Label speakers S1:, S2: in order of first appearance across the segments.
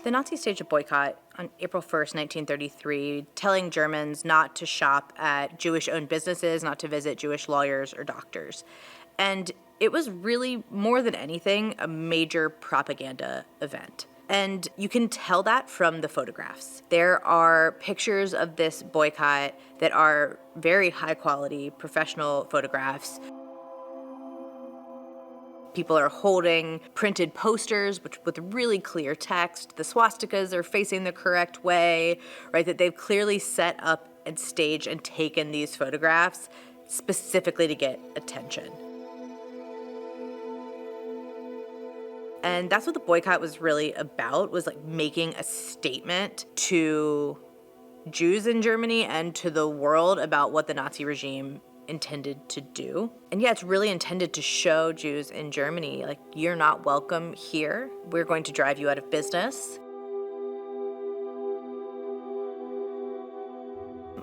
S1: The Nazis staged a boycott on April 1st, 1933, telling Germans not to shop at Jewish-owned businesses, not to visit Jewish lawyers or doctors. And it was really, more than anything, a major propaganda event. And you can tell that from the photographs. There are pictures of this boycott that are very high-quality, professional photographs. People are holding printed posters with really clear text. The swastikas are facing the correct way, right? That they've clearly set up and staged and taken these photographs specifically to get attention. And that's what the boycott was really about, was like making a statement to Jews in Germany and to the world about what the Nazi regime intended to do. And yeah, it's really intended to show Jews in Germany, like, you're not welcome here. We're going to drive you out of business.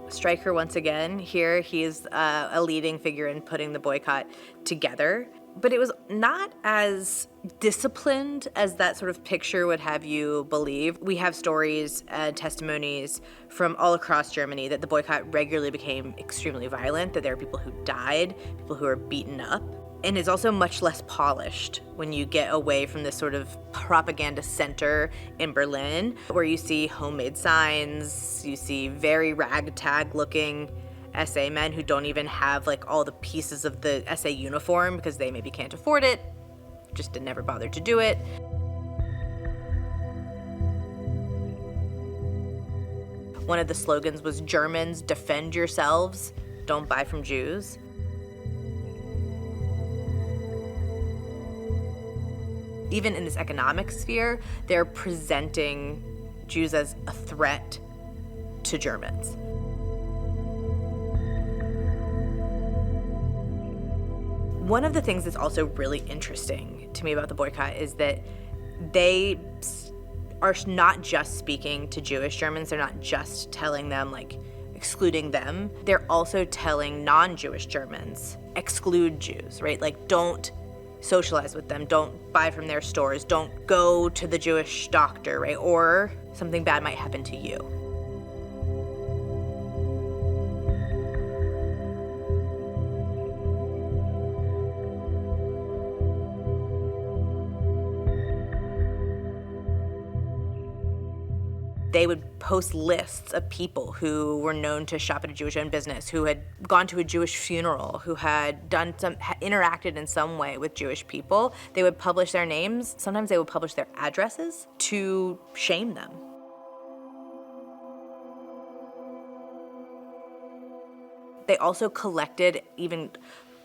S1: Streicher, once again, here he's a leading figure in putting the boycott together. But it was not as disciplined as that sort of picture would have you believe. We have stories and testimonies from all across Germany that the boycott regularly became extremely violent, that there are people who died, people who were beaten up. And it's also much less polished when you get away from this sort of propaganda center in Berlin, where you see homemade signs, you see very ragtag looking SA men who don't even have like all the pieces of the SA uniform because they maybe can't afford it, just never bothered to do it. One of the slogans was, "Germans, defend yourselves, don't buy from Jews." Even in this economic sphere, they're presenting Jews as a threat to Germans. One of the things that's also really interesting to me about the boycott is that they are not just speaking to Jewish Germans. They're not just telling them, like, excluding them. They're also telling non-Jewish Germans, exclude Jews, right? Like, don't socialize with them, don't buy from their stores, don't go to the Jewish doctor, right? Or something bad might happen to you. They would post lists of people who were known to shop at a Jewish-owned business, who had gone to a Jewish funeral, who had interacted in some way with Jewish people. They would publish their names. Sometimes they would publish their addresses to shame them. They also collected even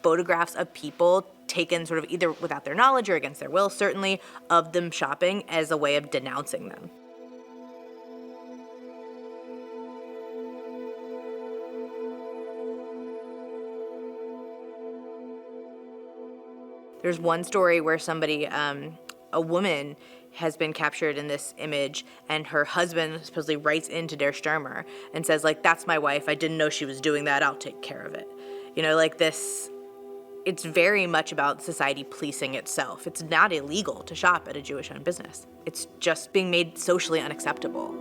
S1: photographs of people taken sort of either without their knowledge or against their will, certainly, of them shopping as a way of denouncing them. There's one story where somebody, a woman, has been captured in this image, and her husband supposedly writes into Der Stürmer and says, like, that's my wife, I didn't know she was doing that, I'll take care of it. You know, like this, it's very much about society policing itself. It's not illegal to shop at a Jewish-owned business. It's just being made socially unacceptable.